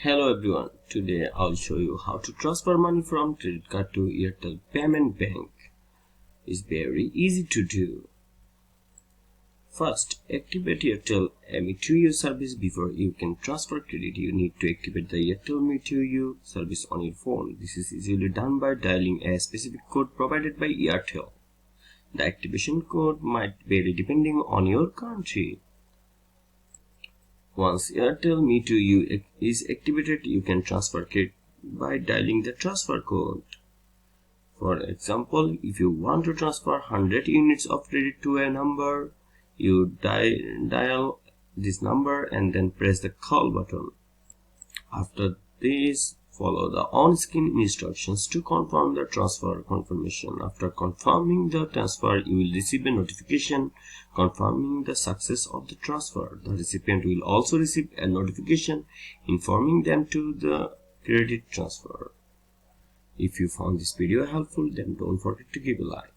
Hello everyone, today I'll show you how to transfer money from credit card to Airtel Payment Bank. It's very easy to do. First, activate Airtel Me2U service. Before you can transfer credit, you need to activate the Airtel Me2U service on your phone. This is easily done by dialing a specific code provided by Airtel. The activation code might vary depending on your country. Once Airtel Me2U is activated, you can transfer credit by dialing the transfer code. For example, if you want to transfer 100 units of credit to a number, you dial this number and then press the call button. After this, follow the on-screen instructions to confirm the transfer confirmation. After confirming the transfer, you will receive a notification confirming the success of the transfer. The recipient will also receive a notification informing them to the credit transfer. If you found this video helpful, then don't forget to give a like.